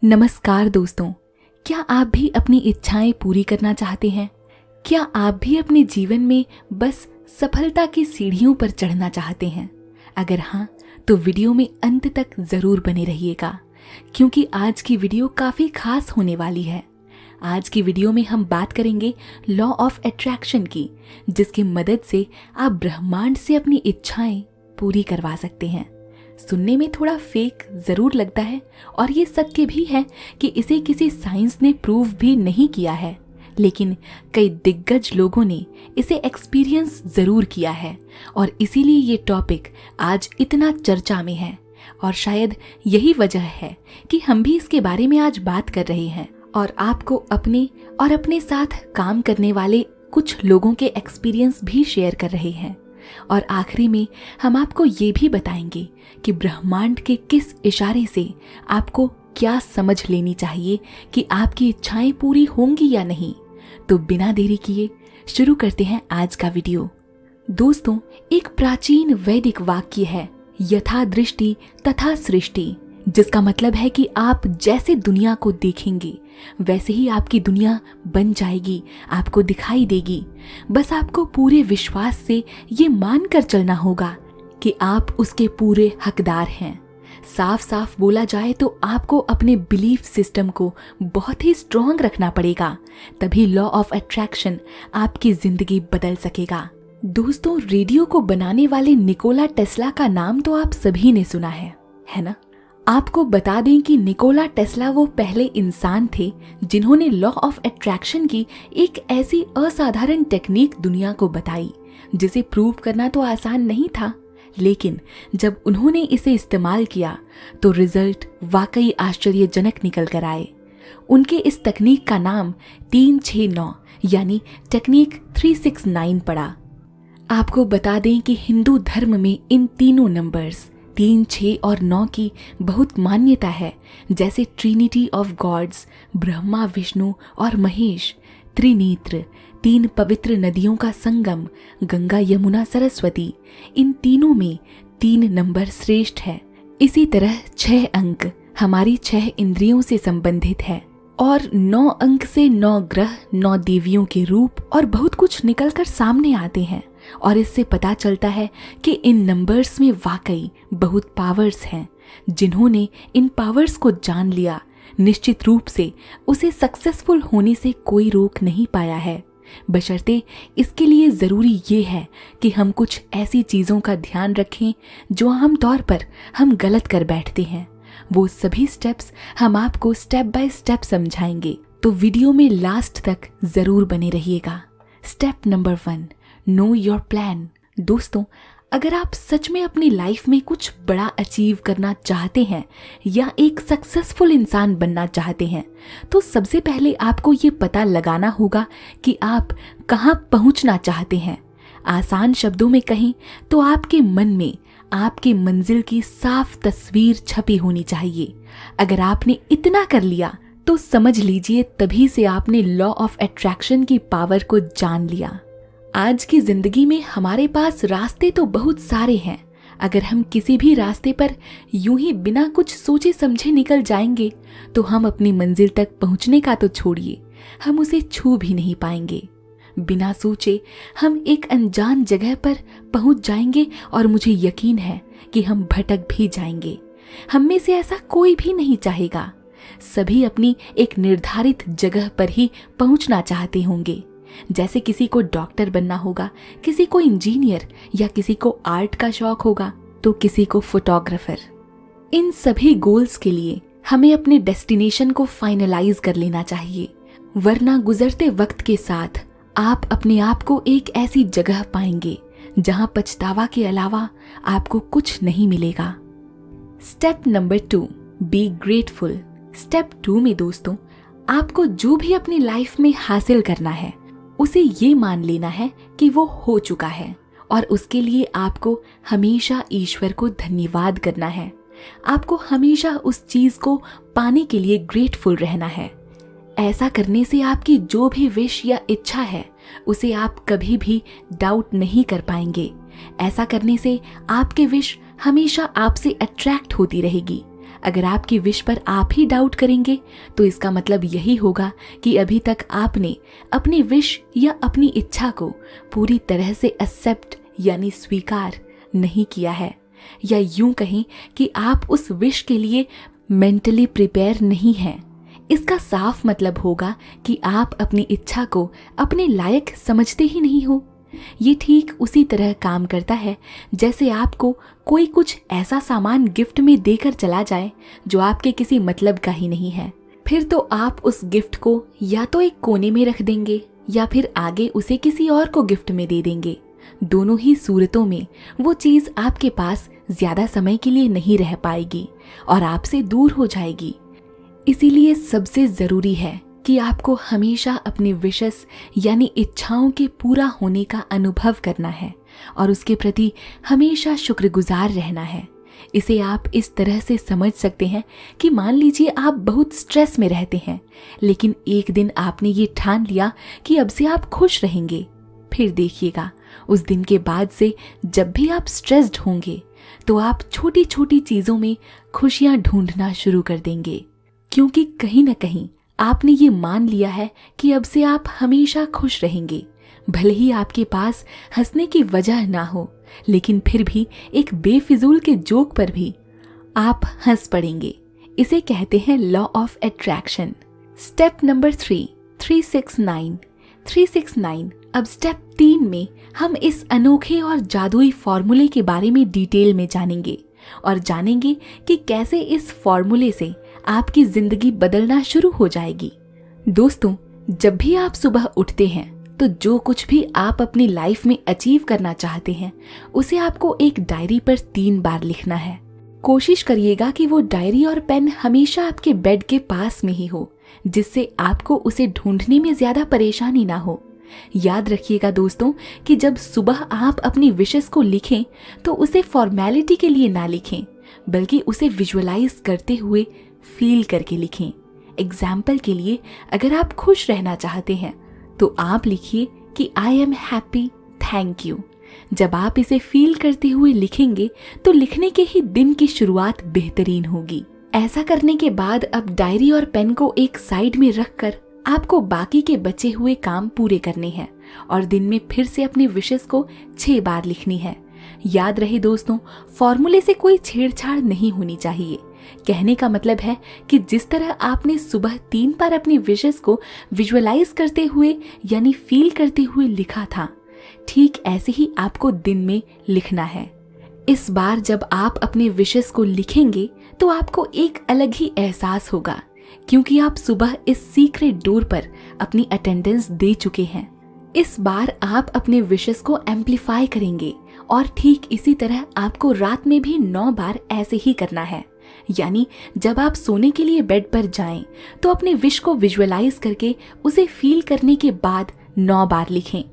नमस्कार दोस्तों, क्या आप भी अपनी इच्छाएं पूरी करना चाहते हैं? क्या आप भी अपने जीवन में बस सफलता की सीढ़ियों पर चढ़ना चाहते हैं? अगर हाँ, तो वीडियो में अंत तक जरूर बने रहिएगा, क्योंकि आज की वीडियो काफी खास होने वाली है। आज की वीडियो में हम बात करेंगे लॉ ऑफ अट्रैक्शन की, जिसकी मदद से आप ब्रह्मांड से अपनी इच्छाएं पूरी करवा सकते हैं। सुनने में थोड़ा फेक जरूर लगता है और ये सत्य भी है कि इसे किसी साइंस ने प्रूव भी नहीं किया है, लेकिन कई दिग्गज लोगों ने इसे एक्सपीरियंस जरूर किया है और इसीलिए ये टॉपिक आज इतना चर्चा में है। और शायद यही वजह है कि हम भी इसके बारे में आज बात कर रहे हैं और आपको अपने और अपने साथ काम करने वाले कुछ लोगों के एक्सपीरियंस भी शेयर कर रहे हैं। और आखिरी में हम आपको ये भी बताएंगे कि ब्रह्मांड के किस इशारे से आपको क्या समझ लेनी चाहिए कि आपकी इच्छाएं पूरी होंगी या नहीं। तो बिना देरी किए शुरू करते हैं आज का वीडियो। दोस्तों, एक प्राचीन वैदिक वाक्य है, यथा दृष्टि तथा सृष्टि, जिसका मतलब है कि आप जैसे दुनिया को देखेंगे वैसे ही आपकी दुनिया बन जाएगी, आपको दिखाई देगी। बस आपको पूरे विश्वास से ये मानकर चलना होगा कि आप उसके पूरे हकदार हैं। साफ साफ बोला जाए तो आपको अपने बिलीफ सिस्टम को बहुत ही स्ट्रॉन्ग रखना पड़ेगा, तभी लॉ ऑफ अट्रैक्शन आपकी जिंदगी बदल सकेगा। दोस्तों, रेडियो को बनाने वाले निकोला टेस्ला का नाम तो आप सभी ने सुना है ना? आपको बता दें कि निकोला टेस्ला वो पहले इंसान थे जिन्होंने लॉ ऑफ अट्रैक्शन की एक ऐसी असाधारण टेक्निक दुनिया को बताई, जिसे प्रूव करना तो आसान नहीं था, लेकिन जब उन्होंने इसे इस्तेमाल किया तो रिजल्ट वाकई आश्चर्यजनक निकल कर आए। उनके इस तकनीक का नाम 369 यानी टेक्निक 369 पड़ा। आपको बता दें कि हिंदू धर्म में इन तीनों नंबर्स 3, 6 और 9 की बहुत मान्यता है, जैसे trinity of gods, Brahma, Vishnu और महेश, त्रिनेत्र, 3 पवित्र नदियों का संगम, गंगा, यमुना, सरस्वती। इन तीनों में 3 नंबर श्रेष्ठ है। इसी तरह 6 अंक हमारी 6 इंद्रियों से संबंधित है और 9 अंक से 9 ग्रह, 9 देवियों के रूप और बहुत कुछ निकलकर सामने आते हैं। और इससे पता चलता है कि इन नंबर्स में वाकई बहुत पावर्स हैं। जिन्होंने इन पावर्स को जान लिया, निश्चित रूप से उसे सक्सेसफुल होने से कोई रोक नहीं पाया है। बशर्ते इसके लिए ज़रूरी ये है कि हम कुछ ऐसी चीज़ों का ध्यान रखें जो आमतौर पर हम गलत कर बैठते हैं। वो सभी स्टेप्स हम आपको स्टेप बाय स्टेप समझाएंगे, तो वीडियो में लास्ट तक ज़रूर बने रहिएगा। Step number 1, know your plan. दोस्तों, अगर आप सच में अपनी लाइफ में कुछ बड़ा अचीव करना चाहते हैं या एक सक्सेसफुल इंसान बनना चाहते हैं, तो सबसे पहले आपको ये पता लगाना होगा कि आप कहाँ पहुँचना चाहते हैं। आसान शब्दों में कहें तो आपके मन में आपकी मंजिल की साफ तस्वीर छपी होनी चाहिए। अगर आपने इतना कर लिया तो समझ लीजिए तभी से आपने लॉ ऑफ अट्रैक्शन की पावर को जान लिया। आज की जिंदगी में हमारे पास रास्ते तो बहुत सारे हैं। अगर हम किसी भी रास्ते पर यूं ही बिना कुछ सोचे समझे निकल जाएंगे तो हम अपनी मंजिल तक पहुंचने का तो छोड़िए, हम उसे छू भी नहीं पाएंगे। बिना सोचे हम एक अनजान जगह पर पहुंच जाएंगे और मुझे यकीन है कि हम भटक भी जाएंगे। हम में से ऐसा कोई भी नहीं चाहेगा। सभी अपनी एक निर्धारित जगह पर ही पहुंचना चाहते होंगे। जैसे किसी को डॉक्टर बनना होगा, किसी को इंजीनियर या किसी को आर्ट का शौक होगा तो किसी को फोटोग्राफर। इन सभी गोल्स के लिए हमें अपने डेस्टिनेशन को फाइनलाइज कर लेना चाहिए, वरना गुजरते वक्त के साथ आप अपने आप को एक ऐसी जगह पाएंगे जहां पछतावा के अलावा आपको कुछ नहीं मिलेगा। Step number 2, be grateful. Step 2 में दोस्तों, आपको जो भी अपनी लाइफ में हासिल करना है उसे ये मान लेना है कि वो हो चुका है और उसके लिए आपको हमेशा ईश्वर को धन्यवाद करना है। आपको हमेशा उस चीज को पाने के लिए ग्रेटफुल रहना है। ऐसा करने से आपकी जो भी विश या इच्छा है उसे आप कभी भी डाउट नहीं कर पाएंगे। ऐसा करने से आपकी विश हमेशा आपसे अट्रैक्ट होती रहेगी। अगर आपकी विश पर आप ही डाउट करेंगे तो इसका मतलब यही होगा कि अभी तक आपने अपनी विश या अपनी इच्छा को पूरी तरह से एक्सेप्ट यानी स्वीकार नहीं किया है, या यूं कहें कि आप उस विश के लिए मेंटली प्रिपेयर नहीं हैं। इसका साफ मतलब होगा कि आप अपनी इच्छा को अपने लायक समझते ही नहीं हो। ये ठीक उसी तरह काम करता है जैसे आपको कोई कुछ ऐसा सामान गिफ्ट में देकर चला जाए जो आपके किसी मतलब का ही नहीं है। फिर तो आप उस गिफ्ट को या तो एक कोने में रख देंगे या फिर आगे उसे किसी और को गिफ्ट में दे देंगे। दोनों ही सूरतों में वो चीज आपके पास ज्यादा समय के लिए नहीं रह पाएगी और आपसे दूर हो जाएगी। इसीलिए सबसे जरूरी है कि आपको हमेशा अपनी विशेस यानी इच्छाओं के पूरा होने का अनुभव करना है और उसके प्रति हमेशा शुक्रगुजार रहना है। इसे आप इस तरह से समझ सकते हैं कि मान लीजिए आप बहुत स्ट्रेस में रहते हैं, लेकिन एक दिन आपने ये ठान लिया कि अब से आप खुश रहेंगे। फिर देखिएगा उस दिन के बाद से जब भी आप स्ट्रेस्ड होंगे तो आप छोटी छोटी चीजों में खुशियां ढूंढना शुरू कर देंगे, क्योंकि कहीं ना कहीं आपने ये मान लिया है कि अब से आप हमेशा खुश रहेंगे। भले ही आपके पास हंसने की वजह ना हो, लेकिन फिर भी एक बेफिजूल के जोक पर भी आप हंस पड़ेंगे। इसे कहते हैं law of attraction. Step number 369। अब स्टेप 3 में हम इस अनोखे और जादुई फॉर्मूले के बारे में डिटेल में जानेंगे और जानेंगे कि कैसे इस फॉर्मूले से आपकी जिंदगी बदलना शुरू हो जाएगी। दोस्तों, जब भी आप सुबह उठते हैं तो जो कुछ भी आप अपनी लाइफ में अचीव करना चाहते हैं उसे आपको एक डायरी पर 3 बार लिखना है। कोशिश करिएगा कि वो डायरी और पेन हमेशा आपके बेड के पास में ही हो, जिससे आपको उसे ढूंढने में ज्यादा परेशानी ना हो। याद रखिएगा दोस्तों कि जब सुबह आप अपनी विशेस को लिखें तो उसे फॉर्मेलिटी के लिए ना लिखें, बल्कि उसे विजुअलाइज करते हुए फील करके लिखें। एग्जाम्पल के लिए, अगर आप खुश रहना चाहते हैं तो आप लिखिए कि I am happy, thank you. जब आप इसे फील करते हुए लिखेंगे तो लिखने के ही दिन की शुरुआत बेहतरीन होगी। ऐसा करने के बाद अब डायरी और पेन को एक साइड में रखकर आपको बाकी के बचे हुए काम पूरे करने हैं और दिन में फिर से अपनी विशेस को 6 बार लिखनी है। याद रहे दोस्तों, फॉर्मूले से कोई छेड़छाड़ नहीं होनी चाहिए। कहने का मतलब है कि जिस तरह आपने सुबह 3 बार अपनी विशेस को विजुअलाइज करते हुए यानी फील करते हुए लिखा था, ठीक ऐसे ही आपको दिन में लिखना है। इस बार जब आप अपने विशेस को लिखेंगे तो आपको एक अलग ही एहसास होगा, क्योंकि आप सुबह इस सीक्रेट डोर पर अपनी अटेंडेंस दे चुके हैं। इस बार आप अपने विशेस को एम्पलीफाई करेंगे और ठीक इसी तरह आपको रात में भी 9 बार ऐसे ही करना है। यानी जब आप सोने के लिए बेड पर जाएं तो अपने विश को विजुअलाइज करके उसे फील करने के बाद 9 बार लिखें।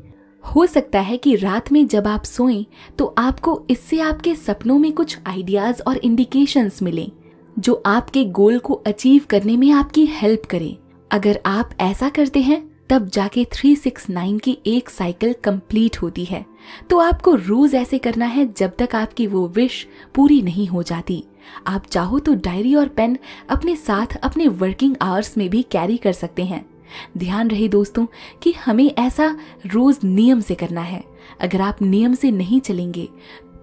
हो सकता है कि रात में जब आप सोएं तो आपको इससे आपके सपनों में कुछ आइडियाज और इंडिकेशंस मिलें जो आपके गोल को अचीव करने में आपकी हेल्प करें। अगर आप ऐसा करते हैं तब जाके 369 की एक साइकिल कंप्लीट होती है। तो आपको रोज ऐसे करना है जब तक आपकी वो विश पूरी नहीं हो जाती। आप चाहो तो डायरी और पेन अपने साथ अपने वर्किंग आवर्स में भी कैरी कर सकते हैं। ध्यान रहे दोस्तों कि हमें ऐसा रोज नियम से करना है। अगर आप नियम से नहीं चलेंगे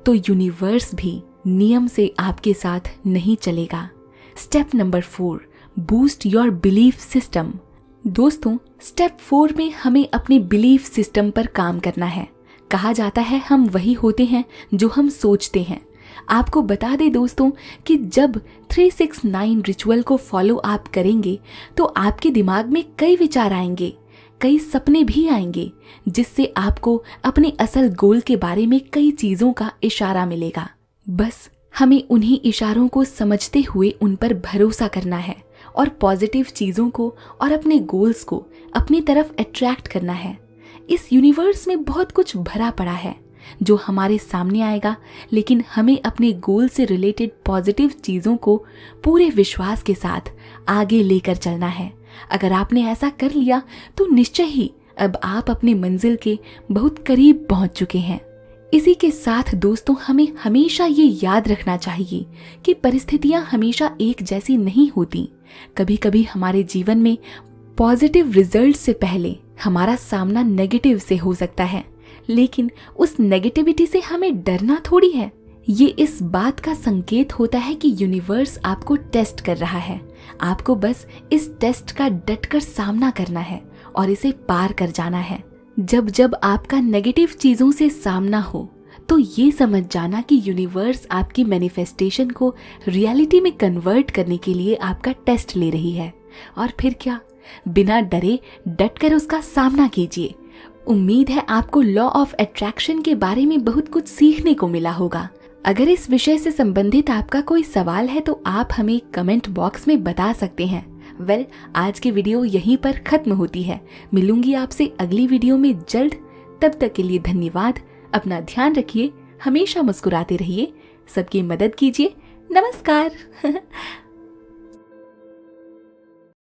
तो यूनिवर्स भी नियम से आपके साथ नहीं चलेगा। Step number 4, boost your belief system. दोस्तों, स्टेप 4 में हमें अपने बिलीफ सिस्टम पर काम करना है। कहा जाता है हम वही होते हैं जो हम सोचते हैं। आपको बता दें दोस्तों कि जब 369 रिचुअल को फॉलो आप करेंगे तो आपके दिमाग में कई विचार आएंगे, कई सपने भी आएंगे, जिससे आपको अपने असल गोल के बारे में कई चीजों का इशारा मिलेगा। बस हमें उन्हीं इशारों को समझते हुए उन पर भरोसा करना है और पॉजिटिव चीजों को और अपने गोल्स को अपनी तरफ अट्रैक्ट करना है। इस यूनिवर्स में बहुत कुछ भरा पड़ा है जो हमारे सामने आएगा, लेकिन हमें अपने गोल से रिलेटेड पॉजिटिव चीजों को पूरे विश्वास के साथ आगे लेकर चलना है। अगर आपने ऐसा कर लिया तो निश्चय ही अब आप अपनी मंजिल के बहुत करीब पहुंच चुके हैं। इसी के साथ दोस्तों, हमें हमेशा ये याद रखना चाहिए कि परिस्थितियां हमेशा एक जैसी नहीं होती। कभी कभी हमारे जीवन में पॉजिटिव रिजल्ट से पहले हमारा सामना नेगेटिव से हो सकता है, लेकिन उस नेगेटिविटी से हमें डरना थोड़ी है। ये इस बात का संकेत होता है कि यूनिवर्स आपको टेस्ट कर रहा है। आपको बस इस टेस्ट का डटकर सामना करना है और इसे पार कर जाना है। जब जब आपका नेगेटिव चीजों से सामना हो तो ये समझ जाना कि यूनिवर्स आपकी मैनिफेस्टेशन को रियलिटी में कन्वर्ट करने के लिए आपका टेस्ट ले रही है। और फिर क्या, बिना डरे डटकर उसका सामना कीजिए। उम्मीद है आपको लॉ ऑफ अट्रैक्शन के बारे में बहुत कुछ सीखने को मिला होगा। अगर इस विषय से संबंधित आपका कोई सवाल है तो आप हमें कमेंट बॉक्स में बता सकते हैं। आज की वीडियो यहीं पर खत्म होती है। मिलूंगी आपसे अगली वीडियो में जल्द। तब तक के लिए धन्यवाद। अपना ध्यान रखिए, हमेशा मुस्कुराते रहिए, सबकी मदद कीजिए। नमस्कार।